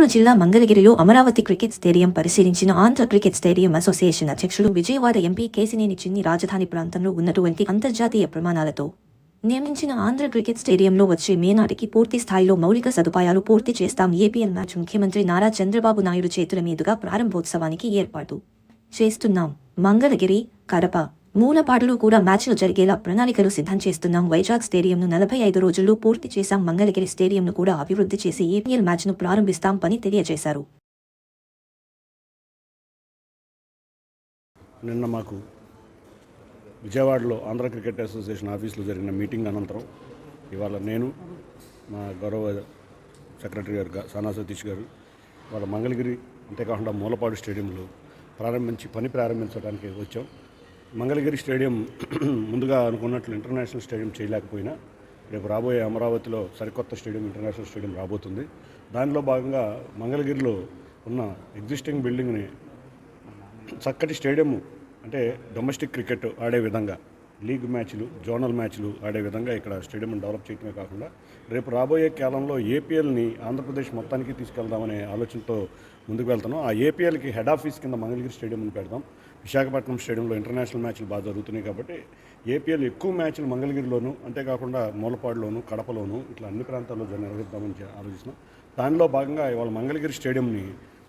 గుంటూరు జిల్లా మంగళగిరిలో Amaravati cricket stadium పరిశీలించిన ఆంధ్ర క్రికెట్ స్టేడియం అసోసియేషన్ అధ్యక్షుడు విజయవాడ ఎంపీ కేశినేని చిన్ని రాజధాని ప్రాంతంలో ఉన్నటువంటి అంతర్జాతీయ ప్రమాణాలతో నియమించిన ఆంధ్ర క్రికెట్ స్టేడియంలో వచ్చే మే నాటికి పూర్తి స్థాయిలో మౌలిక సదుపాయాలు పూర్తి చేస్తాం. ఏపీఎల్ మ్యాచ్ ముఖ్యమంత్రి నారా చంద్రబాబు నాయుడు చేతుల మీదుగా ప్రారంభోత్సవానికి ఏర్పాటు చేస్తున్నాం. మంగళగిరి, కడప, మూలపాడులో కూడా మ్యాచ్లు జరిగేలా ప్రణాళికలు సిద్ధం చేస్తున్నాం. వైజాగ్ స్టేడియంను 45 రోజుల్లో పూర్తి చేశాం. మంగళగిరి స్టేడియంను కూడా అభివృద్ధి చేసి ఏపీఎల్ మ్యాచ్ను ప్రారంభిస్తాం పని తెలియజేశారు. నిన్న మాకు విజయవాడలో ఆంధ్ర క్రికెట్ అసోసియేషన్ ఆఫీసులో జరిగిన మీటింగ్ అనంతరం ఇవాళ నేను, మా గౌరవ సెక్రటరీ గారు సానా సతీష్ గారు వాళ్ళ మంగళగిరి అంతేకాకుండా మూలపాడు స్టేడియంలో పని ప్రారంభించడానికి వచ్చాం. మంగళగిరి స్టేడియం ముందుగా అనుకున్నట్లు ఇంటర్నేషనల్ స్టేడియం చేయలేకపోయినా రేపు రాబోయే అమరావతిలో సరికొత్త స్టేడియం, ఇంటర్నేషనల్ స్టేడియం రాబోతుంది. దానిలో భాగంగా మంగళగిరిలో ఉన్న ఎగ్జిస్టింగ్ బిల్డింగ్ని చక్కటి స్టేడియం అంటే డొమెస్టిక్ క్రికెట్ ఆడే విధంగా, లీగ్ మ్యాచ్లు, జోనల్ మ్యాచ్లు ఆడే విధంగా ఇక్కడ స్టేడియం డెవలప్ చేయడమే కాకుండా రేపు రాబోయే కాలంలో ఏపీఎల్ని ఆంధ్రప్రదేశ్ మొత్తానికి తీసుకెళ్దామనే ఆలోచనతో ముందుకు వెళ్తున్నాం. ఆ ఏపీఎల్కి హెడ్ ఆఫీస్ కింద మంగళగిరి స్టేడియంని పెడదాం. విశాఖపట్నం స్టేడియంలో ఇంటర్నేషనల్ మ్యాచ్లు బాగా జరుగుతున్నాయి కాబట్టి ఏపీఎల్ ఎక్కువ మ్యాచ్లు మంగళగిరిలోను, అంతేకాకుండా మూలపాడులోను, కడపలోను ఇట్లా అన్ని ప్రాంతాల్లో నిర్వహిద్దామని ఆలోచిస్తున్నాం. దానిలో భాగంగా ఇవాళ మంగళగిరి స్టేడియంని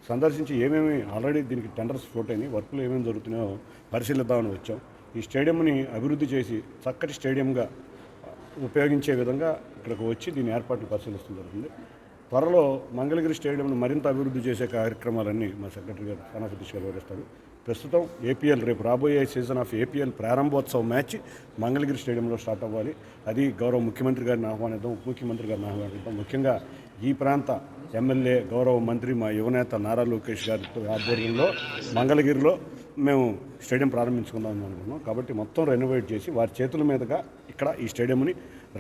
సందర్శించి ఏమేమి ఆల్రెడీ దీనికి టెండర్స్ ఫ్లోట్ అయినాయి, వర్కులు ఏమేమి జరుగుతున్నాయో పరిశీలిద్దామని వచ్చాం. ఈ స్టేడియంని అభివృద్ధి చేసి చక్కటి స్టేడియంగా ఉపయోగించే విధంగా ఇక్కడికి వచ్చి దీని ఏర్పాట్లు పరిశీలిస్తూ జరుగుతుంది. త్వరలో మంగళగిరి స్టేడియంను మరింత అభివృద్ధి చేసే కార్యక్రమాలన్నీ మా సెక్రటరీ గారు సానా సతీష్ గారు వివరిస్తారు. ప్రస్తుతం ఏపీఎల్ రేపు రాబోయే సీజన్ ఆఫ్ ఏపీఎల్ ప్రారంభోత్సవ మ్యాచ్ మంగళగిరి స్టేడియంలో స్టార్ట్ అవ్వాలి. అది గౌరవ ముఖ్యమంత్రి గారిని ఆహ్వానిద్దాం, ఉప ముఖ్యమంత్రి గారిని ఆహ్వానిద్దాం. ముఖ్యంగా ఈ ప్రాంత ఎమ్మెల్యే గౌరవ మంత్రి మా యువనేత నారా లోకేష్ గారి ఆధ్వర్యంలో మంగళగిరిలో మేము స్టేడియం ప్రారంభించుకుందాం అనుకున్నాం. కాబట్టి మొత్తం రెనోవేట్ చేసి వారి చేతుల మీదుగా ఇక్కడ ఈ స్టేడియంని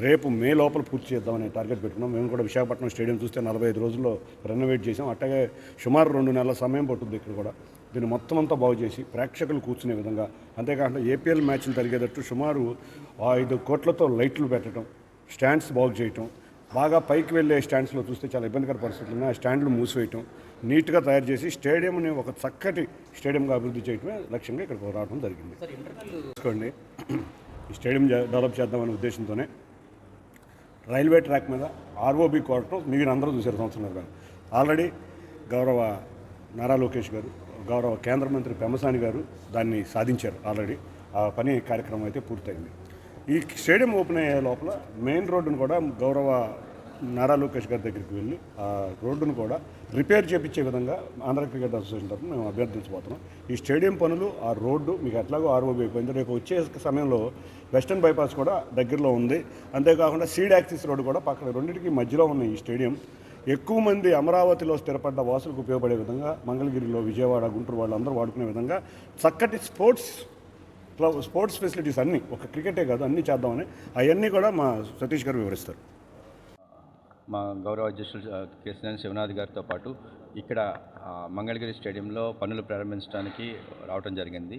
రేపు మే లోపల పూర్తి చేద్దామనే టార్గెట్ పెట్టుకున్నాం. మేము కూడా విశాఖపట్నం స్టేడియం చూస్తే 45 రోజుల్లో రెనోవేట్ చేసాం. అట్లాగే సుమారు 2 నెలల సమయం పట్టుద్ది ఇక్కడ కూడా. దీన్ని మొత్తం అంతా బాగు చేసి ప్రేక్షకులు కూర్చునే విధంగా, అంతేకాకుండా ఏపీఎల్ మ్యాచ్ని జరిగేటట్టు సుమారు 5 కోట్లతో లైట్లు పెట్టడం, స్టాండ్స్ బాగు చేయటం, బాగా పైకి వెళ్ళే స్టాండ్స్లో చూస్తే చాలా ఇబ్బందికర పరిస్థితులు ఉన్నాయి. ఆ స్టాండ్లు మూసివేయటం, నీట్గా తయారు చేసి స్టేడియంని ఒక చక్కటి స్టేడియంగా అభివృద్ధి చేయడమే లక్ష్యంగా ఇక్కడికి రావడం జరిగింది. చూసుకోండి, ఈ స్టేడియం డెవలప్ చేద్దామనే ఉద్దేశంతోనే రైల్వే ట్రాక్ మీద ఆర్ఓబి కోరటం మీరు అందరూ చూసారు సంవత్సరం. ఆల్రెడీ గౌరవ నారా లోకేష్ గారు, గౌరవ కేంద్ర మంత్రి పెమ్మసాని గారు దాన్ని సాధించారు. ఆల్రెడీ ఆ పని కార్యక్రమం అయితే పూర్తయింది. ఈ స్టేడియం ఓపెన్ అయ్యే లోపల మెయిన్ రోడ్డును కూడా గౌరవ నారా లోకేష్ గారి దగ్గరికి వెళ్ళి ఆ రోడ్డును కూడా రిపేర్ చేయించే విధంగా ఆంధ్ర క్రికెట్ అసోసియేషన్ తరఫున మేము అభ్యర్థించబోతున్నాం. ఈ స్టేడియం పనులు, ఆ రోడ్డు మీకు ఎట్లాగో ఆర్ఓబి అయిపోయింది. రేపు వచ్చే సమయంలో వెస్టర్న్ బైపాస్ కూడా దగ్గరలో ఉంది. అంతేకాకుండా సీడ్ యాక్సిస్ రోడ్డు కూడా పక్కన, రెండింటికి మధ్యలో ఉన్న ఈ స్టేడియం ఎక్కువ మంది అమరావతిలో స్థిరపడ్డ వాసులకు ఉపయోగపడే విధంగా, మంగళగిరిలో, విజయవాడ, గుంటూరు వాళ్ళందరూ వాడుకునే విధంగా చక్కటి స్పోర్ట్స్ ఫెసిలిటీస్ అన్నీ, ఒక క్రికెటే కాదు అన్నీ చేద్దామని అవన్నీ కూడా మా సతీష్ గారు వివరిస్తారు. మా గౌరవ అధ్యక్షులు కేశినేని శివనాథ్ గారితో పాటు ఇక్కడ మంగళగిరి స్టేడియంలో పనులు ప్రారంభించడానికి రావడం జరిగింది.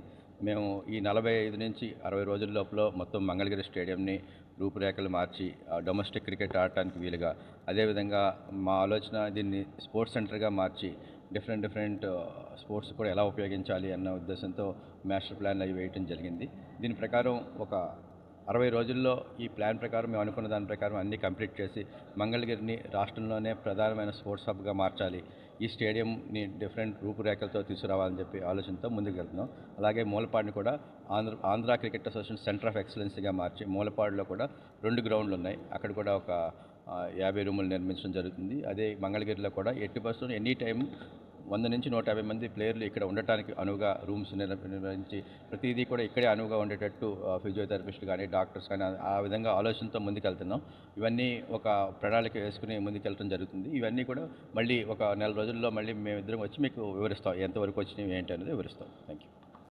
మేము ఈ 45 నుంచి 60 రోజుల లోపల మొత్తం మంగళగిరి స్టేడియంని రూపురేఖలు మార్చి డొమెస్టిక్ క్రికెట్ ఆడటానికి వీలుగా, అదేవిధంగా మా ఆలోచన దీన్ని స్పోర్ట్స్ సెంటర్గా మార్చి డిఫరెంట్ స్పోర్ట్స్ కూడా ఎలా ఉపయోగించాలి అన్న ఉద్దేశంతో మాస్టర్ ప్లాన్ అవి వేయటం జరిగింది. దీని ప్రకారం ఒక 60 రోజుల్లో ఈ ప్లాన్ ప్రకారం మేము అనుకున్న దాని ప్రకారం అన్నీ కంప్లీట్ చేసి మంగళగిరిని రాష్ట్రంలోనే ప్రధానమైన స్పోర్ట్స్ హబ్గా మార్చాలి, ఈ స్టేడియంని డిఫరెంట్ రూపురేఖలతో తీసుకురావాలని చెప్పి ఆలోచనతో ముందుకు వెళ్తున్నాం. అలాగే మూలపాడుని కూడా Andhra cricket association centre of ఎక్సలెన్సీగా మార్చి మూలపాడులో కూడా 2 గ్రౌండ్లు ఉన్నాయి, అక్కడ కూడా ఒక 50 రూములు నిర్మించడం జరుగుతుంది. అదే మంగళగిరిలో కూడా 80% ఎనీ టైం 100 నుంచి 150 మంది ప్లేయర్లు ఇక్కడ ఉండటానికి అనువుగా రూమ్స్ నిర్వహించి ప్రతిదీ కూడా ఇక్కడే అనువుగా ఉండేటట్టు ఫిజియోథెరపిస్ట్ కానీ, డాక్టర్స్ కానీ ఆ విధంగా ఆలోచనతో ముందుకెళ్తున్నాం. ఇవన్నీ ఒక ప్రణాళిక వేసుకుని ముందుకెళ్ళడం జరుగుతుంది. ఇవన్నీ కూడా మళ్ళీ ఒక నెల రోజుల్లో మళ్ళీ మేమిద్దరం వచ్చి మీకు వివరిస్తాం, ఎంతవరకు వచ్చినాయి ఏంటి అనేది వివరిస్తాం. Thank you.